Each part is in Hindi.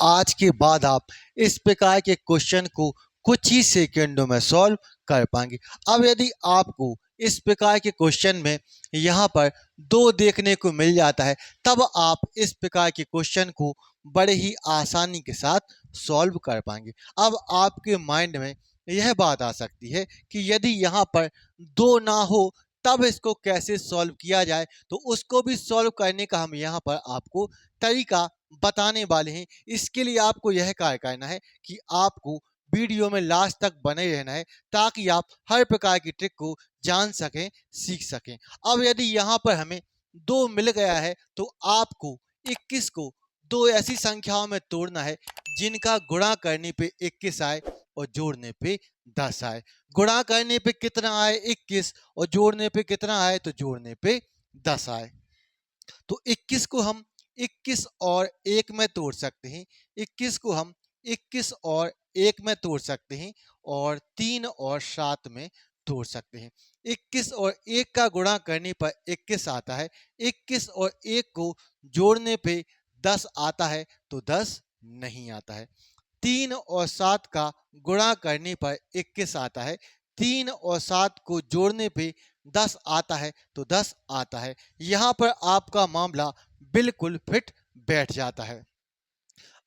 आज के बाद आप इस प्रकार के क्वेश्चन को कुछ ही सेकंडों में सॉल्व कर पाएंगे। अब यदि आपको इस प्रकार के क्वेश्चन में यहाँ पर दो देखने को मिल जाता है, तब आप इस प्रकार के क्वेश्चन को बड़े ही आसानी के साथ सॉल्व कर पाएंगे। अब आपके माइंड में यह बात आ सकती है कि यदि यहाँ पर दो ना हो तब इसको कैसे सॉल्व किया जाए, तो उसको भी सॉल्व करने का हम यहाँ पर आपको तरीका बताने वाले हैं। इसके लिए आपको यह कार्य करना है कि आपको वीडियो में लास्ट तक बने रहना है, ताकि आप हर प्रकार की ट्रिक को जान सकें, सीख सकें। अब यदि यहाँ पर हमें दो मिल गया है, तो आपको 21 को दो ऐसी संख्याओं में तोड़ना है जिनका गुणा करने पे 21 आए और जोड़ने पे 10 आए। गुणा करने पे कितना आए 21 और जोड़ने पे कितना आए तो जोड़ने पे 10 आए। तो 21 को हम 21 और 1 में तोड़ सकते हैं, 21 को हम 21 और 1 में तोड़ सकते हैं और 3 और 7 में तोड़ सकते हैं। 21 और 1 का गुणा करने पर 21 आता है, 21 और 1 को जोड़ने पे 10 आता है तो 10 नहीं आता है। 3 और 7 का गुणा करने पर 21 आता है, 3 और 7 को जोड़ने पे 10 आता है तो 10 आता है। यहाँ पर आपका मामला बिल्कुल फिट बैठ जाता है।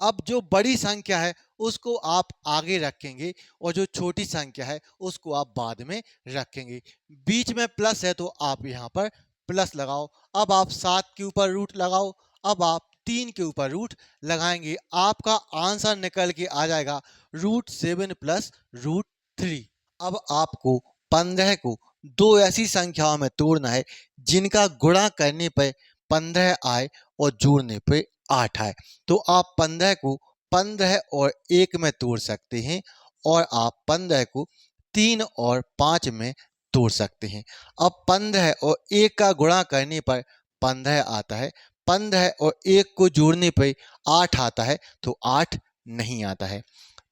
अब जो बड़ी संख्या है उसको आप आगे रखेंगे और जो छोटी संख्या है उसको आप बाद में रखेंगे। बीच में प्लस है तो आप यहाँ पर प्लस लगाओ। अब आप 7 के ऊपर रूट लगाओ। अब आप 3 के ऊपर रूट लगाएंगे, आपका आंसर निकल के आ जाएगा √7 प्लस √3। अब आपको 15 को दो ऐसी संख्याओं में तोड़ना है जिनका गुणा करने पर 15 आए और जोड़ने पे 8 आए। तो आप 15 को 15 और 1 में तोड़ सकते हैं और आप 15 को 3 और 5 में तोड़ सकते हैं। अब 15 और 1 का गुणा करने पर 15 आता है, 15 और 1 को जोड़ने पर 8 आता है तो 8 नहीं आता है।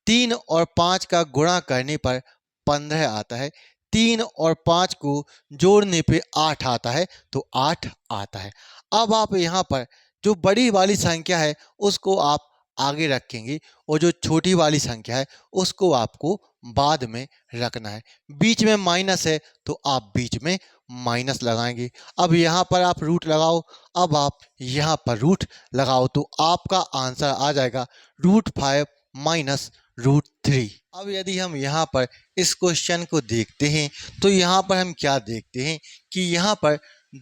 3 और 5 का गुणा करने पर 15 आता है, 3 और 5 को जोड़ने पे 8 आता है तो 8 आता है। अब आप यहाँ पर जो बड़ी वाली संख्या है उसको आप आगे रखेंगे और जो छोटी वाली संख्या है उसको आपको बाद में रखना है। बीच में माइनस है तो आप बीच में माइनस लगाएंगे। अब यहाँ पर आप रूट लगाओ, अब आप यहाँ पर रूट लगाओ तो आपका आंसर आ जाएगा √5 माइनस √3। अब यदि हम यहाँ पर इस क्वेश्चन को देखते हैं तो यहाँ पर हम क्या देखते हैं कि यहाँ पर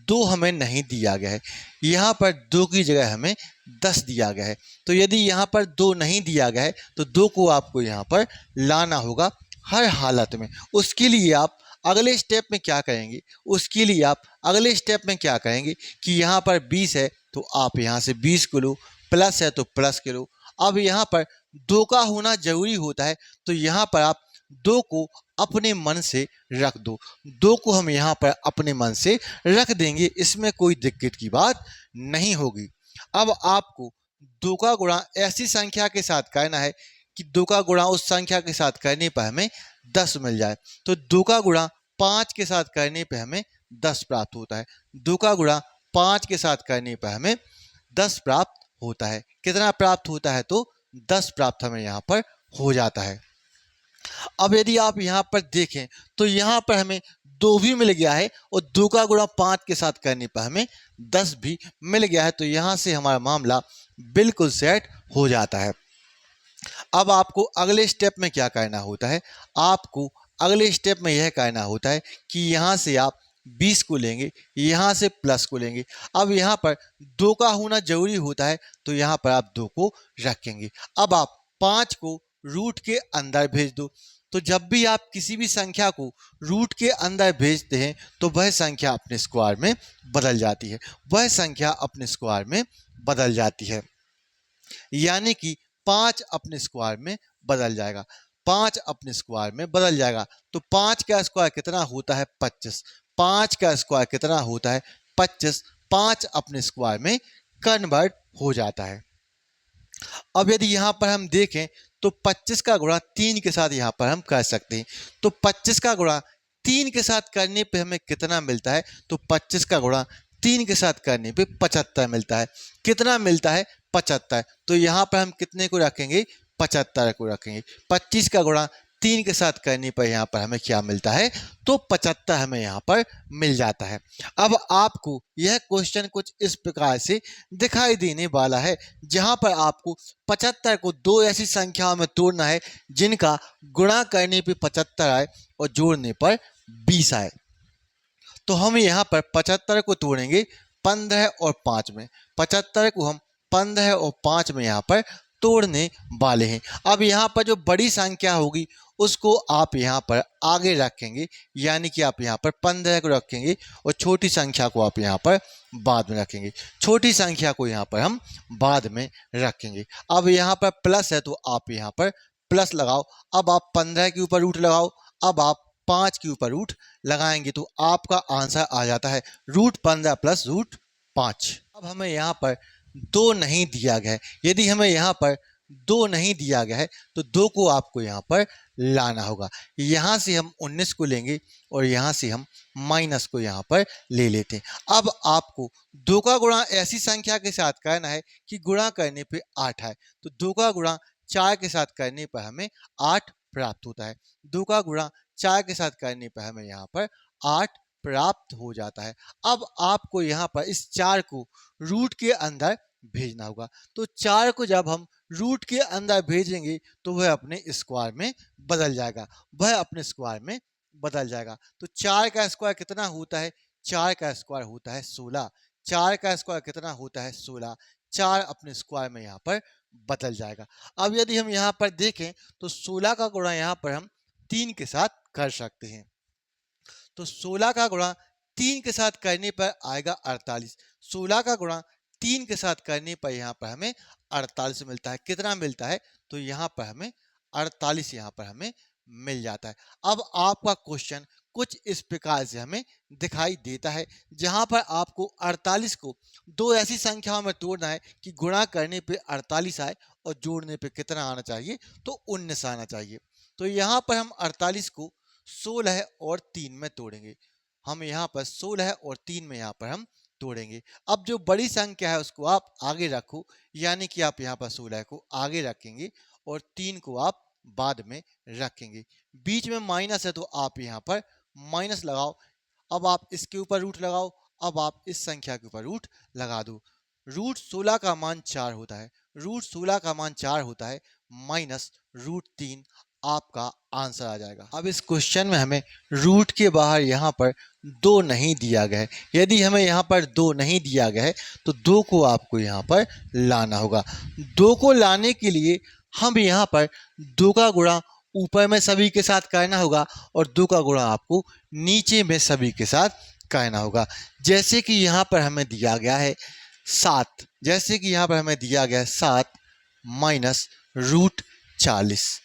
2 हमें नहीं दिया गया है, यहाँ पर 2 की जगह हमें 10 दिया गया है। तो यदि यहाँ पर 2 नहीं दिया गया है तो 2 को आपको यहाँ पर लाना होगा हर हालत में। उसके लिए आप अगले स्टेप में क्या करेंगे, उसके लिए आप अगले स्टेप में क्या करेंगे कि यहाँ पर 20 है तो आप यहाँ से 20 को लो, प्लस है तो प्लस के लो। अब यहाँ पर 2 का होना जरूरी होता है तो यहाँ पर आप 2 को अपने मन से रख दो। 2 को हम यहाँ पर अपने मन से रख देंगे, इसमें कोई दिक्कत की बात नहीं होगी। अब आपको 2 का गुणा ऐसी संख्या के साथ करना है कि 2 का गुणा उस संख्या के साथ करने पर हमें 10 मिल जाए। तो 2 का गुणा 5 के साथ करने पर हमें 10 प्राप्त होता है। 2 का गुणा 5 के साथ करने पर हमें 10 प्राप्त होता है। कितना प्राप्त होता है तो 10 प्राप्त हमें यहाँ पर हो जाता है। अब यदि आप यहाँ पर देखें तो यहाँ पर हमें 2 भी मिल गया है और 2 का गुणा 5 के साथ करने पर हमें 10 भी मिल गया है। तो यहाँ से हमारा मामला बिल्कुल सेट हो जाता है। अब आपको अगले स्टेप में क्या करना होता है, आपको अगले स्टेप में यह करना होता है कि यहाँ से आप 20 को लेंगे, यहाँ से प्लस को लेंगे। अब यहाँ पर 2 का होना जरूरी होता है तो यहाँ पर आप 2 को रखेंगे। अब आप 5 को रूट के अंदर भेज दो। तो जब भी आप किसी भी संख्या को रूट के अंदर भेजते हैं तो वह संख्या अपने स्क्वायर में बदल जाती है, वह संख्या अपने स्क्वायर में बदल जाती है। यानी कि 5 अपने स्क्वायर में बदल जाएगा, 5 अपने स्क्वायर में बदल जाएगा। तो 5 का स्क्वायर कितना होता है 25, 5 का स्क्वायर कितना होता है 25, 5 अपने स्क्वायर में कन्वर्ट हो जाता है। अब यदि यहाँ पर हम देखें तो 25 का गुणा 3 के साथ यहाँ पर हम कर सकते हैं। तो 25 का गुणा 3 के साथ करने पे हमें कितना मिलता है तो 25 का गुणा 3 के साथ करने पे 75 मिलता है। कितना मिलता है? 75। तो यहाँ पर हम कितने को रखेंगे? 75 को रखेंगे। 25 का गुणा 3 के साथ करने पर यहाँ पर हमें क्या मिलता है? तो 75 हमें यहाँ पर मिल जाता है। अब आपको यह क्वेश्चन कुछ इस प्रकार से दिखाई देने वाला है, जहाँ पर आपको 75 को दो ऐसी संख्याओं में तोड़ना है जिनका गुणा करने पे 75 आए और जोड़ने पर 20 आए। तो हम यहाँ पर 75 को तोड़ेंगे 15 और 5 में। 75 को हम 15 और 5 में यहाँ पर तोड़ने वाले हैं। अब यहाँ पर जो बड़ी संख्या होगी उसको आप यहाँ पर आगे रखेंगे, यानी कि आप यहाँ पर 15 को रखेंगे और छोटी संख्या को आप यहाँ पर बाद में रखेंगे। छोटी संख्या को यहाँ पर हम बाद में रखेंगे। अब यहाँ पर प्लस है तो आप यहाँ पर प्लस लगाओ। अब आप 15 के ऊपर रूट लगाओ। अब आप 5 के ऊपर रूट लगाएंगे तो आपका आंसर आ जाता है √15 प्लस √5। अब हमें यहाँ पर 2 नहीं दिया गया है। यदि हमें यहाँ पर 2 नहीं दिया गया है तो 2 को आपको यहाँ पर लाना होगा। यहाँ से हम 19 को लेंगे और यहाँ से हम माइनस को यहाँ पर ले लेते हैं। अब आपको 2 का गुणा ऐसी संख्या के साथ करना है कि गुणा करने पे 8 आए। तो 2 का गुणा 4 के साथ करने पर हमें 8 प्राप्त होता है। 2 का गुणा 4 के साथ करने पर हमें यहाँ पर 8 प्राप्त हो जाता है। अब आपको यहाँ पर इस 4 को रूट के अंदर भेजना होगा। तो 4 को जब हम रूट के अंदर भेजेंगे तो वह अपने स्क्वायर में बदल जाएगा। तो 4 का स्क्वायर कितना होता है? 4 का स्क्वायर होता है 16। 4 का स्क्वायर कितना होता है? 16। 4 अपने स्क्वायर में यहाँ पर बदल जाएगा। अब यदि हम यहाँ पर देखें तो 16 का गुणा यहाँ पर हम 3 के साथ कर सकते हैं। तो 16 का गुणा 3 के साथ करने पर आएगा 48। 16 का गुणा 3 के साथ करने पर यहाँ पर हमें 48 मिलता है। कितना मिलता है? तो यहाँ पर हमें 48 यहाँ पर हमें मिल जाता है। अब आपका क्वेश्चन कुछ इस प्रकार से हमें दिखाई देता है, जहाँ पर आपको 48 को दो ऐसी संख्याओं में तोड़ना है कि गुणा करने पे 48 आए और जोड़ने पे कितना आना चाहिए? तो 19 आना चाहिए। तो यहाँ पर हम 48 को 16 और 3 में तोड़ेंगे। हम यहाँ पर 16 और 3 में यहाँ पर हम तोड़ेंगे। अब जो बड़ी संख्या है उसको आप आगे रखो, यानी कि आप यहाँ पर 16 को आगे रखेंगे और 3 को आप बाद में रखेंगे। बीच में माइनस है तो आप यहाँ पर माइनस लगाओ। अब आप इसके ऊपर रूट लगाओ। अब आप इस संख्या के ऊपर रूट लगा दो। √16 का मान 4 होता है। √16 का मान 4 होता है माइनस √3 आपका आंसर आ जाएगा। अब इस क्वेश्चन में हमें रूट के बाहर यहाँ पर 2 नहीं दिया गया है। यदि हमें यहाँ पर 2 नहीं दिया गया है तो 2 को आपको यहाँ पर लाना होगा। 2 को लाने के लिए हम यहाँ पर 2 का गुणा ऊपर में सभी के साथ करना होगा और 2 का गुणा आपको नीचे में सभी के साथ करना होगा। जैसे कि यहाँ पर हमें दिया गया है 7 माइनस √40।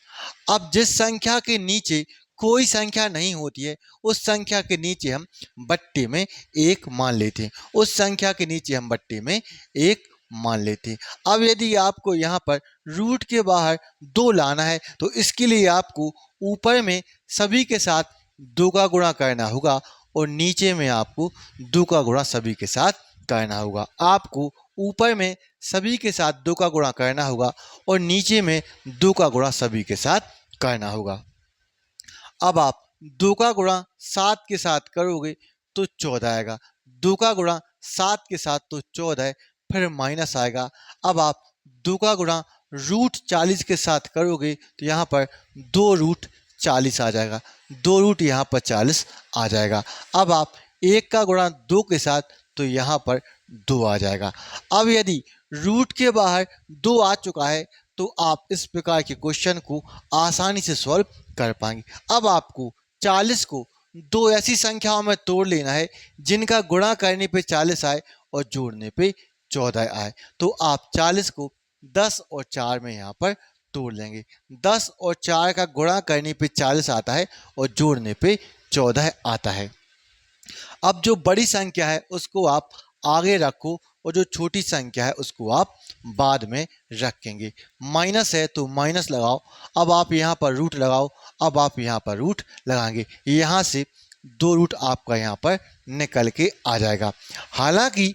अब जिस संख्या के नीचे कोई संख्या नहीं होती है उस संख्या के नीचे हम बट्टे में 1 मान लेते हैं। अब यदि आपको यहाँ पर रूट के बाहर 2 लाना है तो इसके लिए आपको ऊपर में सभी के साथ 2 का गुणा करना होगा और नीचे में आपको 2 का गुणा सभी के साथ करना होगा। आपको ऊपर में सभी के साथ 2 का गुणा करना होगा और नीचे में 2 का गुणा सभी के साथ करना होगा। अब आप 2 का गुणा 7 के साथ करोगे तो 14 आएगा। 2 का गुणा 7 के साथ तो 14 है, फिर माइनस आएगा। अब आप 2 का गुणा √40 के साथ करोगे तो यहाँ पर 2√40 आ जाएगा। 2 रूट यहाँ पर 40 आ जाएगा। अब आप 1 का गुणा 2 के साथ तो यहाँ पर 2 आ जाएगा। अब यदि रूट के बाहर 2 आ चुका है तो आप इस प्रकार के क्वेश्चन को आसानी से सॉल्व कर पाएंगे। अब आपको 40 को 2 ऐसी संख्याओं में तोड़ लेना है जिनका गुणा करने पे 40 आए और जोड़ने पे 14 आए। तो आप 40 को 10 और 4 में यहाँ पर तोड़ लेंगे। 10 और 4 का गुणा करने पे 40 आता है और जोड़ने पे 14 आता है। अब जो बड़ी संख्या है उसको आप आगे रखो और जो छोटी संख्या है उसको आप बाद में रखेंगे। माइनस है तो माइनस लगाओ। अब आप यहाँ पर रूट लगाओ। अब आप यहाँ पर रूट लगाएंगे। यहाँ से 2 रूट आपका यहाँ पर निकल के आ जाएगा। हालांकि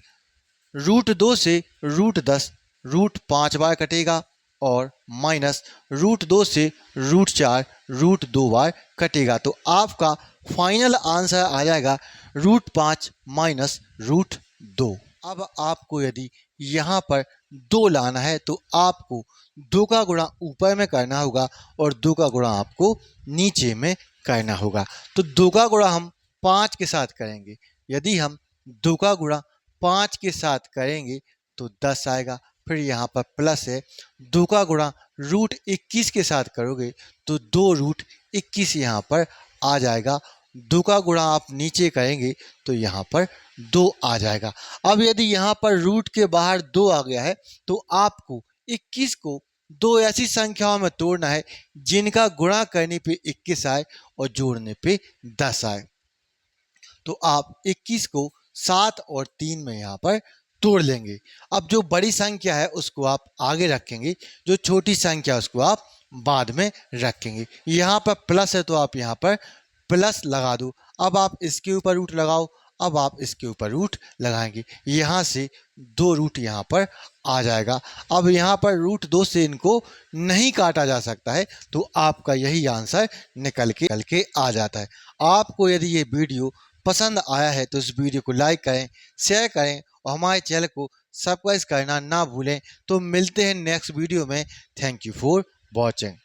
√2 से √10 √5 बार कटेगा और माइनस √2 से √4 √2 बार कटेगा। तो आपका फाइनल आंसर आ जाएगा √5 माइनस √2। अब आपको यदि यहाँ पर 2 लाना है तो आपको 2 का गुणा ऊपर में करना होगा और 2 का गुणा आपको नीचे में करना होगा। तो 2 का गुणा हम 5 के साथ करेंगे। यदि हम 2 का गुणा 5 के साथ करेंगे तो 10 आएगा। फिर यहाँ पर प्लस है, 2 का गुणा √21 के साथ करोगे तो 2 √21 यहाँ पर आ जाएगा। 2 का गुणा आप नीचे करेंगे तो यहाँ पर 2 आ जाएगा। अब यदि यहाँ पर रूट के बाहर 2 आ गया है तो आपको 21 को 2 ऐसी संख्याओं में तोड़ना है जिनका गुणा करने पे 21 आए और जोड़ने पे 10 आए। तो आप 21 को 7 और 3 में यहाँ पर तोड़ लेंगे। अब जो बड़ी संख्या है उसको आप आगे रखेंगे, जो छोटी संख्या उसको आप बाद में रखेंगे। यहाँ पर प्लस है तो आप यहाँ पर प्लस लगा दो। अब आप इसके ऊपर रूट लगाओ, अब आप इसके ऊपर रूट लगाएंगे। यहाँ से 2 रूट यहाँ पर आ जाएगा। अब यहाँ पर √2 से इनको नहीं काटा जा सकता है तो आपका यही आंसर निकल के आ जाता है। आपको यदि ये वीडियो पसंद आया है तो इस वीडियो को लाइक करें, शेयर करें और हमारे चैनल को सब्सक्राइब करना ना भूलें। तो मिलते हैं नेक्स्ट वीडियो में। Thank you for watching.